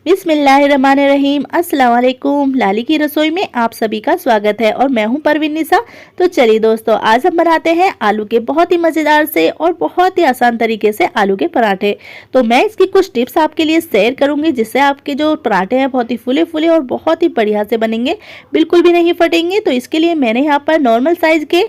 बिस्मिल्लाहिर्रहमानिर्रहीम। अस्सलाम वालेकुम। लाली की रसोई में आप सभी का स्वागत है और मैं हूं परवीन निसा। तो चलिए दोस्तों, आज हम बनाते हैं आलू के बहुत ही मज़ेदार से और बहुत ही आसान तरीके से आलू के पराठे। तो मैं इसकी कुछ टिप्स आपके लिए शेयर करूंगी जिससे आपके जो पराठे हैं बहुत ही फूले फूले और बहुत ही बढ़िया से बनेंगे, बिल्कुल भी नहीं फटेंगे। तो इसके लिए मैंने यहाँ पर नॉर्मल साइज के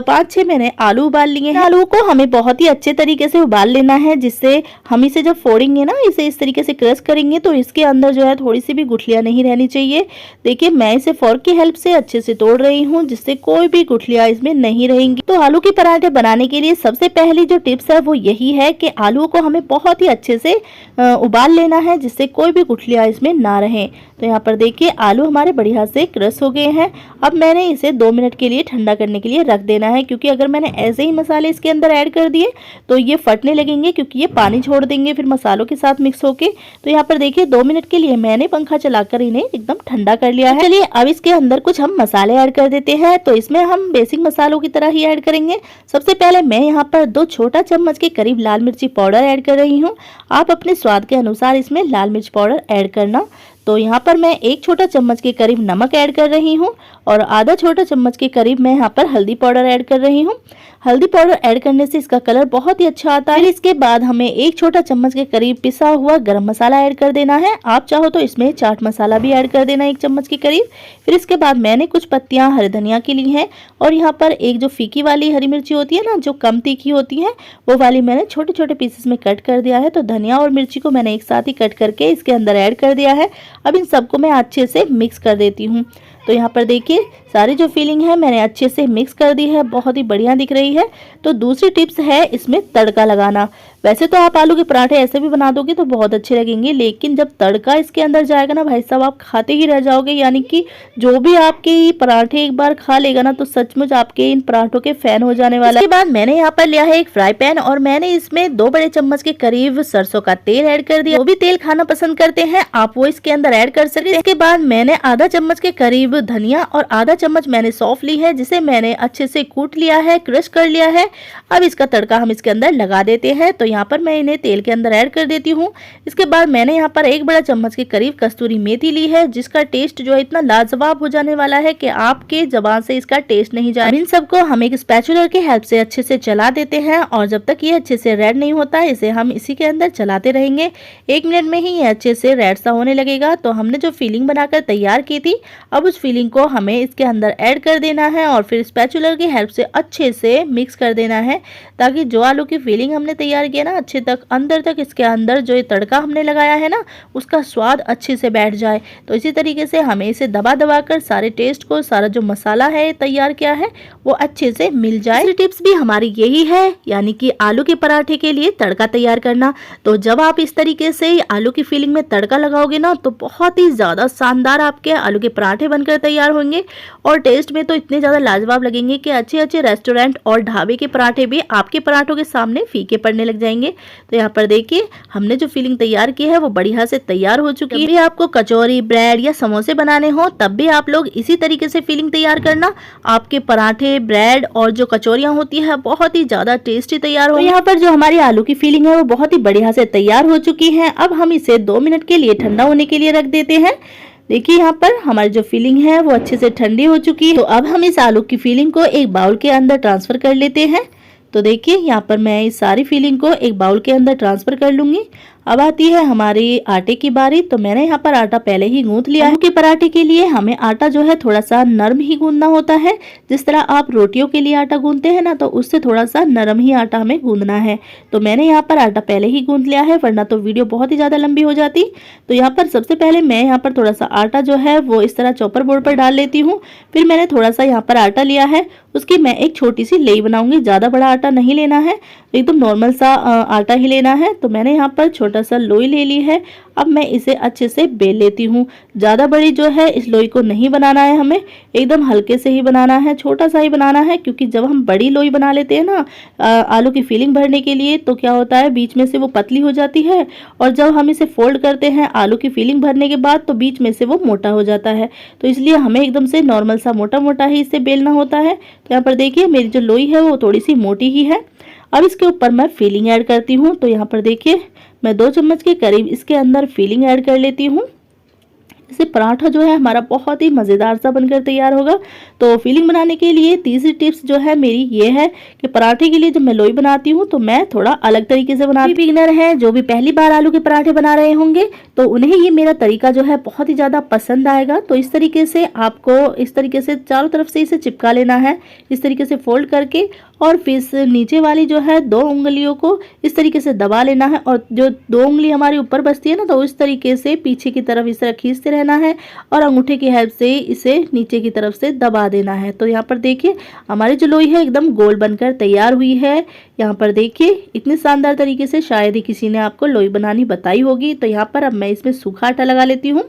5-6 मैंने आलू उबाल लिए हैं। आलू को हमें बहुत ही अच्छे तरीके से उबाल लेना है, जिससे हम इसे जब फोड़ेंगे ना, इसे इस तरीके से क्रश करेंगे तो इसके अंदर जो है थोड़ी सी भी गुठलियां नहीं रहनी चाहिए। देखिए, मैं इसे फोर्क की हेल्प से अच्छे से तोड़ रही हूँ जिससे कोई भी गुठलियां इसमें नहीं रहेंगी। तो आलू के पराठे बनाने के लिए सबसे पहली जो टिप्स है वो यही है कि आलू को हमें बहुत ही अच्छे से उबाल लेना है जिससे कोई भी गुठलियां इसमें ना रहें। तो यहाँ पर देखिए, आलू हमारे बढ़िया से क्रश हो गए हैं। अब मैंने इसे 2 मिनट के लिए ठंडा करने के लिए रख देना है, क्योंकि अगर मैंने ऐसे ही मसाले इसके अंदर ऐड कर दिए तो ये फटने लगेंगे, क्योंकि ये पानी छोड़ देंगे फिर मसालों के साथ मिक्स होके। तो यहाँ पर देखिए, 2 मिनट के लिए मैंने पंखा चलाकर इन्हें एकदम ठंडा कर लिया है। चलिए अब इसके अंदर कुछ हम मसाले ऐड कर देते हैं। तो इसमें हम बेसिक मसालों की तरह ही ऐड करेंगे। सबसे पहले मैं यहाँ पर 2 छोटा चम्मच के करीब लाल मिर्ची पाउडर ऐड कर रही हूँ। आप अपने स्वाद के अनुसार इसमें लाल मिर्च पाउडर ऐड करना। तो यहाँ पर मैं 1 छोटा चम्मच के करीब नमक ऐड कर रही हूँ और आधा छोटा चम्मच के करीब मैं यहाँ पर हल्दी पाउडर ऐड कर रही हूँ। हल्दी पाउडर ऐड करने से इसका कलर बहुत ही अच्छा आता है। फिर इसके बाद हमें 1 छोटा चम्मच के करीब पिसा हुआ गरम मसाला ऐड कर देना है। आप चाहो तो इसमें चाट मसाला भी ऐड कर देना 1 चम्मच के करीब। फिर इसके बाद मैंने कुछ पत्तियां हरे धनिया की ली हैं और यहाँ पर एक जो फीकी वाली हरी मिर्ची होती है ना, जो कम तीखी होती है, वो वाली मैंने छोटे छोटे पीसेस में कट कर दिया है। तो धनिया और मिर्ची को मैंने एक साथ ही कट करके इसके अंदर ऐड कर दिया है। अब इन सबको मैं अच्छे से मिक्स कर देती हूँ। तो यहाँ पर देखिए, सारी जो फीलिंग है मैंने अच्छे से मिक्स कर दी है, बहुत ही बढ़िया दिख रही है। तो दूसरी टिप्स है इसमें तड़का लगाना। वैसे तो आप आलू के पराठे ऐसे भी बना दोगे तो बहुत अच्छे लगेंगे, लेकिन जब तड़का इसके अंदर जाएगा ना भाई साहब, आप खाते ही रह जाओगे। यानी कि जो भी आपके पराठे एक बार खा लेगा ना, तो सचमुच आपके इन पराठों के फैन हो जाने वाला है। इसके बाद मैंने यहाँ पर लिया है एक फ्राई पैन और मैंने इसमें 2 बड़े चम्मच के करीब सरसों का तेल ऐड कर दिया। वो भी तेल खाना पसंद करते हैं आप वो इसके अंदर ऐड कर सकते हैं। इसके बाद मैंने आधा चम्मच के करीब धनिया और आधा चम्मच मैंने सौंफ ली है, जिसे मैंने अच्छे से कूट लिया है, क्रश कर लिया है। अब इसका तड़का हम इसके अंदर लगा देते हैं। तो यहाँ पर मैं इन्हें तेल के अंदर ऐड कर देती हूँ। इसके बाद मैंने यहाँ पर 1 बड़ा चम्मच के करीब कस्तूरी मेथी ली है, जिसका टेस्ट जो है इतना लाजवाब हो जाने वाला है कि आपके जबान से इसका टेस्ट नहीं जाए। इन सबको हम एक स्पैचुलर की हेल्प से अच्छे से चला देते हैं और जब तक ये अच्छे से रेड नहीं होता इसे हम इसी के अंदर चलाते रहेंगे। 1 मिनट में ही ये अच्छे से रेड सा होने लगेगा। तो हमने जो फीलिंग बनाकर तैयार की थी, अब उस फीलिंग को हमें इसके अंदर ऐड कर देना है और फिर स्पैचुलर की हेल्प से अच्छे से मिक्स कर देना है, ताकि जो आलू की फीलिंग हमने तैयार किया ना, अच्छे तक अंदर तक इसके अंदर जो ये तड़का हमने लगाया है ना, उसका स्वाद अच्छे से बैठ जाए। तो इसी तरीके से हमें इसे दबा दबा कर सारे टेस्ट को, सारा जो मसाला है तैयार किया है, वो अच्छे से मिल जाए। टिप्स भी हमारी यही है, यानी कि आलू के पराठे के लिए तड़का तैयार करना। तो जब आप इस तरीके से आलू की फीलिंग में तड़का लगाओगे ना, तो बहुत ही ज्यादा शानदार आपके आलू के पराठे बनकर तैयार होंगे और टेस्ट में तो इतने ज्यादा लाजवाब लगेंगे कि अच्छे अच्छे रेस्टोरेंट और ढाबे के पराठे भी आपके पराठों के सामने फीके पड़ने लग जाएंगे। तो यहाँ पर देखिए, हमने जो फीलिंग तैयार की है वो बढ़िया से तैयार हो चुकी है। जब भी आपको कचौरी, ब्रेड या समोसे बनाने हो, तब भी आप लोग इसी तरीके से फीलिंग तैयार करना। आपके पराठे, ब्रेड और जो कचौरियां होती है बहुत ही ज्यादा टेस्टी तैयार हो। यहाँ पर जो हमारी आलू की फीलिंग है वो बहुत ही बढ़िया से तैयार हो चुकी है। अब हम इसे 2 मिनट के लिए ठंडा होने के लिए रख देते हैं। देखिए, यहाँ पर हमारी जो फीलिंग है वो अच्छे से ठंडी हो चुकी है। तो अब हम इस आलू की फीलिंग को एक बाउल के अंदर ट्रांसफर कर लेते हैं। तो देखिए, यहाँ पर मैं इस सारी फीलिंग को एक बाउल के अंदर ट्रांसफर कर लूंगी। अब आती है हमारी आटे की बारी। तो मैंने यहाँ पर आटा पहले ही गूंथ लिया है। आलू के पराठे के लिए हमें आटा जो है थोड़ा सा नरम ही गूंथना होता है। जिस तरह आप रोटियों के लिए आटा गूंथते हैं ना, तो उससे थोड़ा सा नरम ही आटा हमें गूंथना है। तो मैंने यहाँ पर आटा पहले ही गूंथ लिया है, वरना तो वीडियो बहुत ही ज्यादा लंबी हो जाती। तो यहाँ पर सबसे पहले मैं यहाँ पर थोड़ा सा आटा जो है वो इस तरह चॉपर बोर्ड पर डाल लेती हूँ। फिर मैंने थोड़ा सा यहाँ पर आटा लिया है, उसकी मैं एक छोटी सी लेई बनाऊंगी। ज्यादा बड़ा आटा नहीं लेना है, एकदम नॉर्मल सा आटा ही लेना है। तो मैंने यहाँ पर छोटा सा लोई ले ली है। अब मैं इसे अच्छे से बेल लेती हूँ। ज़्यादा बड़ी जो है इस लोई को नहीं बनाना है, हमें एकदम हल्के से ही बनाना है, छोटा सा ही बनाना है। क्योंकि जब हम बड़ी लोई बना लेते हैं ना आलू की फीलिंग भरने के लिए, तो क्या होता है बीच में से वो पतली हो जाती है और जब हम इसे फोल्ड करते हैं आलू की फीलिंग भरने के बाद, तो बीच में से वो मोटा हो जाता है। तो इसलिए हमें एकदम से नॉर्मल सा मोटा मोटा ही इसे बेलना होता है। तो यहाँ पर देखिए, मेरी जो लोई है वो थोड़ी सी मोटी ही है। अब इसके ऊपर मैं फीलिंग ऐड करती हूँ। तो यहाँ पर देखिए, मैं 2 चम्मच के करीब इसके अंदर फिलिंग ऐड कर लेती हूँ। इससे पराठा जो है हमारा बहुत ही मज़ेदार सा बनकर तैयार होगा। तो फिलिंग बनाने के लिए तीसरी टिप्स जो है मेरी ये है कि पराठे के लिए जब मैं लोई बनाती हूँ तो मैं थोड़ा अलग तरीके से बनाती हूँ। बिगिनर है जो भी पहली बार आलू के पराठे बना रहे होंगे तो उन्हें ये मेरा तरीका जो है बहुत ही ज़्यादा पसंद आएगा। तो इस तरीके से आपको इस तरीके से चारों तरफ से इसे चिपका लेना है, इस तरीके से फोल्ड करके, और फिर नीचे वाली जो है 2 उंगलियों को इस तरीके से दबा लेना है, और जो 2 उंगली हमारी ऊपर बचती है ना, तो इस तरीके से पीछे की तरफ इस तरह खींचते रहना है और अंगूठे की हेल्प से इसे नीचे की तरफ से दबा देना है। तो यहाँ पर देखिए हमारी जो लोई है एकदम गोल बनकर तैयार हुई है। यहाँ पर देखिए इतने शानदार तरीके से शायद ही किसी ने आपको लोई बनानी बताई होगी। तो यहाँ पर अब मैं इसमें सूखा आटा लगा लेती हूँ,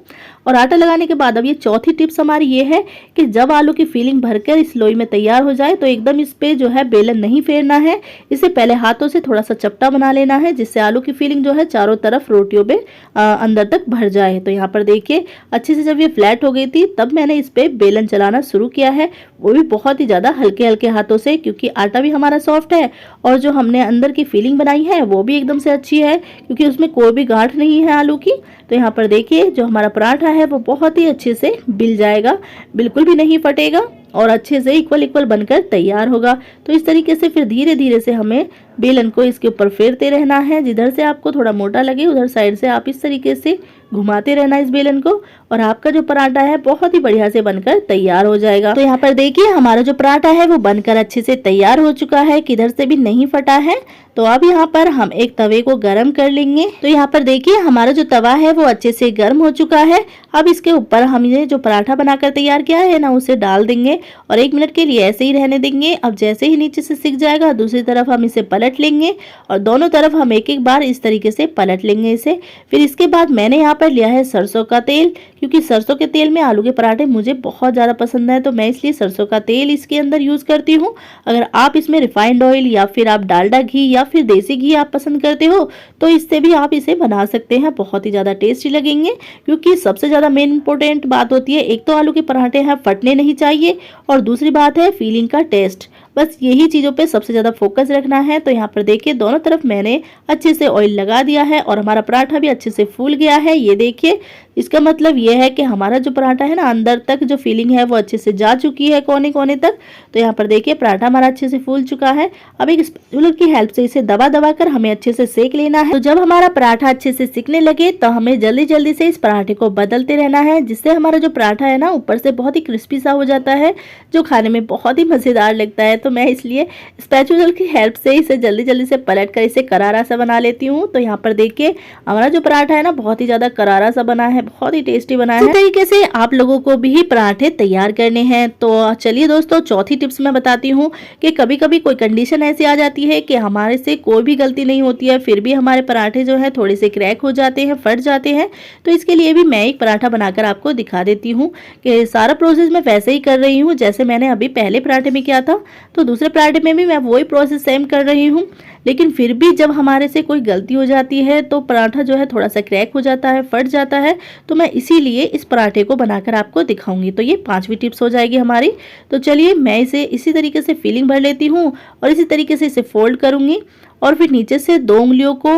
और आटा लगाने के बाद अब ये चौथी टिप्स हमारी ये है कि जब आलू की फिलिंग भरकर इस लोई में तैयार हो जाए तो एकदम इस पे जो है बेलन नहीं फेरना है, इसे पहले हाथों से थोड़ा सा चपटा बना लेना है, जिससे आलू की फिलिंग जो है चारों तरफ रोटियों पे अंदर तक भर जाए। तो यहाँ पर देखिए अच्छे से जब ये फ्लैट हो गई थी तब मैंने इस पे बेलन चलाना शुरू किया है, वो भी बहुत ही ज़्यादा हल्के हल्के हाथों से, क्योंकि आटा भी हमारा सॉफ्ट है और जो हमने अंदर की फिलिंग बनाई है वो भी एकदम से अच्छी है, क्योंकि उसमें कोई भी गांठ नहीं है आलू की। तो यहाँ पर देखिए जो हमारा पराठा है वो बहुत ही अच्छे से बिल जाएगा, बिल्कुल भी नहीं फटेगा और अच्छे से इक्वल इक्वल बनकर तैयार होगा। तो इस तरीके से फिर धीरे धीरे से हमें बेलन को इसके ऊपर फेरते रहना है। जिधर से आपको थोड़ा मोटा लगे उधर साइड से आप इस तरीके से घुमाते रहना इस बेलन को, और आपका जो पराठा है बहुत ही बढ़िया से बनकर तैयार हो जाएगा। तो यहाँ पर देखिए हमारा जो पराठा है वो बनकर अच्छे से तैयार हो चुका है, किधर से भी नहीं फटा है। तो अब यहाँ पर हम एक तवे को गरम कर लेंगे। तो यहाँ पर देखिए हमारा जो तवा है वो अच्छे से गर्म हो चुका है। अब इसके ऊपर हमने जो पराठा बनाकर तैयार किया है ना उसे डाल देंगे और 1 मिनट के लिए ऐसे ही रहने देंगे। अब जैसे ही नीचे से सिक जाएगा दूसरी तरफ हम इसे पलट लेंगे और दोनों तरफ हम एक एक बार इस तरीके से पलट लेंगे इसे। फिर इसके बाद मैंने यहाँ पर लिया है सरसों का तेल, क्योंकि सरसों के तेल में आलू के पराठे मुझे बहुत ज़्यादा पसंद है, तो मैं इसलिए सरसों का तेल इसके अंदर यूज़ करती हूँ। अगर आप इसमें रिफाइंड ऑयल या फिर आप डालडा घी या फिर देसी घी आप पसंद करते हो तो इससे भी आप इसे बना सकते हैं, बहुत ही ज़्यादा टेस्टी लगेंगे। क्योंकि सबसे ज़्यादा मेन इंपॉर्टेंट बात होती है, एक तो आलू के पराठे हैं फटने नहीं चाहिए और दूसरी बात है फीलिंग का टेस्ट। बस यही चीज़ों पे सबसे ज़्यादा फोकस रखना है। तो यहाँ पर देखिए दोनों तरफ मैंने अच्छे से ऑयल लगा दिया है और हमारा पराठा भी अच्छे से फूल गया है। ये देखिए इसका मतलब ये है कि हमारा जो पराठा है ना अंदर तक जो फीलिंग है वो अच्छे से जा चुकी है कोने कोने तक। तो यहाँ पर देखिए पराठा हमारा अच्छे से फूल चुका है। अब एक स्पैचुला की हेल्प से इसे दबा दबा कर हमें अच्छे से सेक लेना है। तो जब हमारा पराठा अच्छे से सिकने लगे तो हमें जल्दी जल्दी से इस पराठे को बदलते रहना है, जिससे हमारा जो पराठा है ना ऊपर से बहुत ही क्रिस्पी सा हो जाता है, जो खाने में बहुत ही मज़ेदार लगता है। तो मैं इसलिए स्पैचुला की हेल्प से इसे जल्दी जल्दी से पलट कर इसे करारा सा बना लेती हूँ। तो यहाँ पर देखिए हमारा जो पराठा है ना बहुत ही ज़्यादा करारा सा बना है, बहुत ही टेस्टी बना है। इस तरीके से आप लोगों को भी पराठे तैयार करने हैं। तो चलिए दोस्तों चौथी टिप्स मैं बताती हूँ कि कभी कभी कोई कंडीशन ऐसी आ जाती है कि हमारे से कोई भी गलती नहीं होती है, फिर भी हमारे पराठे जो है थोड़े से क्रैक हो जाते हैं, फट जाते हैं। तो इसके लिए भी मैं एक पराठा बनाकर आपको दिखा देती हूँ कि सारा प्रोसेस मैं वैसे ही कर रही हूँ जैसे मैंने अभी पहले पराठे में किया था। तो दूसरे पराठे में भी मैं वही प्रोसेस सेम कर रही हूँ, लेकिन फिर भी जब हमारे से कोई गलती हो जाती है तो पराठा जो है थोड़ा सा क्रैक हो जाता है, फट जाता है। तो मैं इसीलिए इस पराठे को बनाकर आपको दिखाऊंगी। तो ये 5वीं टिप्स हो जाएगी हमारी। तो चलिए मैं इसे इसी तरीके से फिलिंग भर लेती हूँ और इसी तरीके से इसे फोल्ड करूँगी और फिर नीचे से 2 उंगलियों को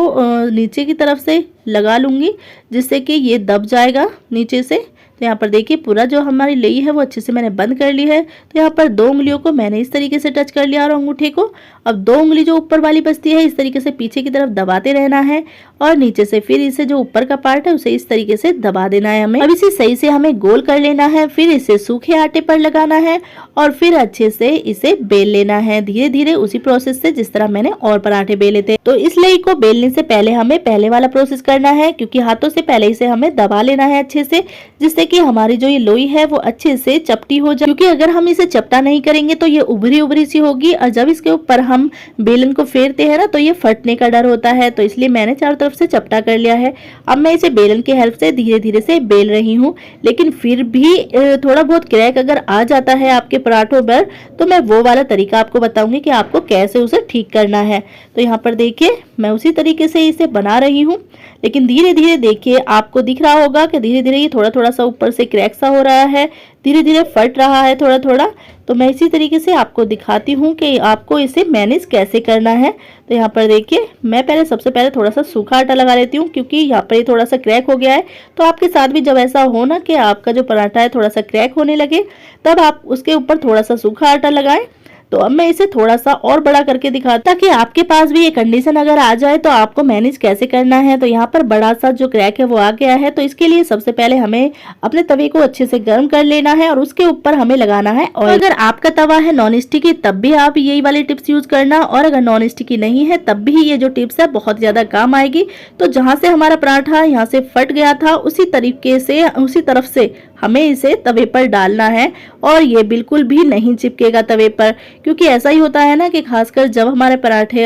नीचे की तरफ से लगा लूँगी, जिससे कि ये दब जाएगा नीचे से। तो यहाँ पर देखिए पूरा जो हमारी लेई है वो अच्छे से मैंने बंद कर ली है। तो यहाँ पर 2 उंगलियों को मैंने इस तरीके से टच कर लिया और अंगूठे को। अब 2 उंगली जो ऊपर वाली बचती है इस तरीके से पीछे की तरफ दबाते रहना है और नीचे से फिर इसे जो ऊपर का पार्ट है उसे इस तरीके से दबा देना है हमें। अब इसे सही से हमें गोल कर लेना है, फिर इसे सूखे आटे पर लगाना है और फिर अच्छे से इसे बेल लेना है धीरे धीरे, उसी प्रोसेस से जिस तरह मैंने और पराठे बेले थे। तो इस लेई को बेलने से पहले हमें पहले वाला प्रोसेस करना है, क्योंकि हाथों से पहले इसे हमें दबा लेना है अच्छे से, जिससे कि हमारी जो ये लोई है वो अच्छे से चपटी हो जाए। क्योंकि अगर हम इसे चपटा नहीं करेंगे तो ये उभरी उभरी सी होगी और जब इसके ऊपर हम बेलन को फेरते हैं ना तो ये फटने का डर होता है। तो इसलिए मैंने चारों तरफ से चपटा कर लिया है। अब मैं इसे बेलन की हेल्प से धीरे धीरे से बेल रही हूँ, लेकिन फिर भी थोड़ा बहुत क्रैक अगर आ जाता है आपके पराठों पर तो मैं वो वाला तरीका आपको बताऊंगी कि आपको कैसे उसे ठीक करना है। तो यहाँ पर देखिए मैं उसी तरीके से इसे बना रही हूँ, लेकिन धीरे धीरे देखिए आपको दिख रहा होगा कि धीरे धीरे ये थोड़ा थोड़ा सा ऊपर से क्रैक सा हो रहा है, धीरे धीरे फट रहा है थोड़ा थोड़ा। तो मैं इसी तरीके से आपको दिखाती हूँ कि आपको इसे मैनेज कैसे करना है। तो यहाँ पर देखिए मैं पहले सबसे पहले थोड़ा सा सूखा आटा लगा लेती हूँ, क्योंकि यहाँ पर ये थोड़ा सा क्रैक हो गया है। तो आपके साथ भी जब ऐसा हो ना कि आपका जो पराठा है थोड़ा सा क्रैक होने लगे, तब आप उसके ऊपर थोड़ा सा सूखा आटा लगाएं। तो अब मैं इसे थोड़ा सा और बड़ा करके दिखाता कि आपके पास भी ये कंडीशन अगर आ जाए तो आपको मैनेज कैसे करना है। तो यहाँ पर बड़ा सा जो क्रैक है वो आ गया है। तो इसके लिए सबसे पहले हमें अपने तवे को अच्छे से गर्म कर लेना है और उसके ऊपर हमें लगाना है ऑयल। अगर आपका तवा है नॉन स्टिकी तब भी आप यही वाली टिप्स यूज करना, और अगर नॉन स्टिकी नहीं है तब भी ये जो टिप्स है बहुत ज्यादा काम आएगी। तो जहाँ से हमारा पराठा यहाँ से फट गया था उसी तरीके से उसी तरफ से हमें इसे तवे पर डालना है, और ये बिल्कुल भी नहीं चिपकेगा तवे पर। क्योंकि ऐसा ही होता है ना कि खासकर जब हमारे पराठे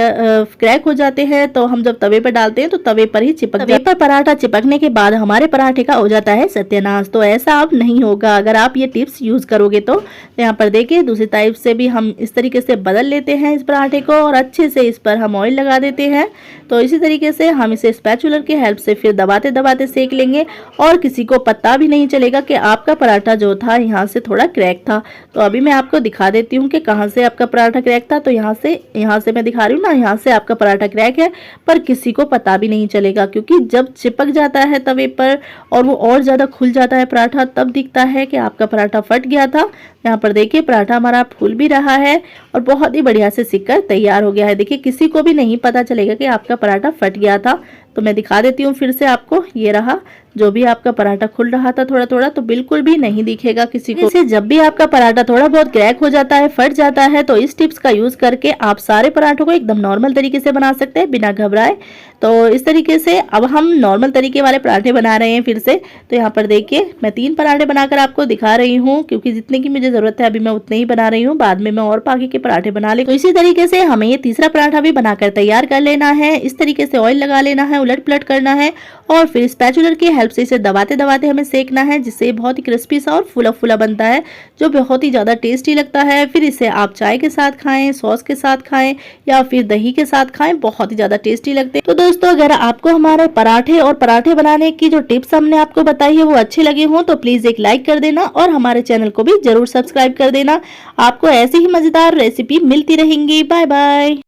क्रैक हो जाते हैं तो हम जब तवे पर डालते हैं तो तवे पर ही चिपक तवे पर पराठा चिपकने के बाद हमारे पराठे का हो जाता है सत्यानाश। तो ऐसा अब नहीं होगा अगर आप ये टिप्स यूज करोगे। तो यहाँ पर देखिए दूसरी टाइप से भी हम इस तरीके से बदल लेते हैं इस पराठे को, और अच्छे से इस पर हम ऑयल लगा देते हैं। तो इसी तरीके से हम इसे स्पैचुलर की हेल्प से फिर दबाते दबाते सेक लेंगे, और किसी को पता भी नहीं चलेगा कि आपका पराठा जो था यहाँ से थोड़ा क्रैक था। तो अभी मैं आपको दिखा देती हूँ कि कहाँ से आपका पराठा क्रैक था। तो यहाँ से मैं दिखा रही हूँ ना, यहाँ से आपका पराठा क्रैक है, पर किसी को पता भी नहीं चलेगा। क्योंकि जब चिपक जाता है तवे पर और वो और ज्यादा खुल जाता है पराठा, तब दिखता है कि आपका पराठा फट गया था। यहाँ पर देखिए पराठा हमारा फूल भी रहा है और बहुत ही बढ़िया से सिककर तैयार हो गया है। देखिए किसी को भी नहीं पता चलेगा कि आपका पराठा फट गया था। तो मैं दिखा देती हूँ फिर से आपको, ये रहा जो भी आपका पराठा खुल रहा था थोड़ा थोड़ा, तो बिल्कुल भी नहीं दिखेगा किसी को। जैसे जब भी आपका पराठा थोड़ा बहुत क्रैक हो जाता है, फट जाता है, तो इस टिप्स का यूज करके आप सारे पराठों को एकदम नॉर्मल तरीके से बना सकते हैं बिना घबराए। तो इस तरीके से अब हम नॉर्मल तरीके वाले पराठे बना रहे हैं फिर से। तो यहाँ पर देखिए मैं 3 पराठे बनाकर आपको दिखा रही हूँ, क्योंकि जितने की मुझे जरूरत है अभी मैं उतने ही बना रही हूँ, बाद में मैं और बाकी के पराठे बना ले। तो इसी तरीके से हमें ये तीसरा पराठा भी बनाकर तैयार कर लेना है। इस तरीके से ऑयल लगा लेना है, उलट पलट करना है, और फिर स्पैचुलर की हेल्प से इसे दबाते दबाते हमें सेकना है, जिससे बहुत ही क्रिस्पी सा और फुला फुला बनता है, जो बहुत ही ज्यादा टेस्टी लगता है। फिर इसे आप चाय के साथ खाएं, सॉस के साथ खाएं, या फिर दही के साथ खाएं, बहुत ही ज्यादा टेस्टी लगते हैं। तो दोस्तों अगर आपको हमारे पराठे और पराठे बनाने की जो टिप्स हमने आपको बताई है वो अच्छी लगी हो तो प्लीज एक लाइक कर देना, और हमारे चैनल को भी जरूर सब्सक्राइब कर देना। आपको ऐसी ही मजेदार रेसिपी मिलती रहेंगी। Bye bye.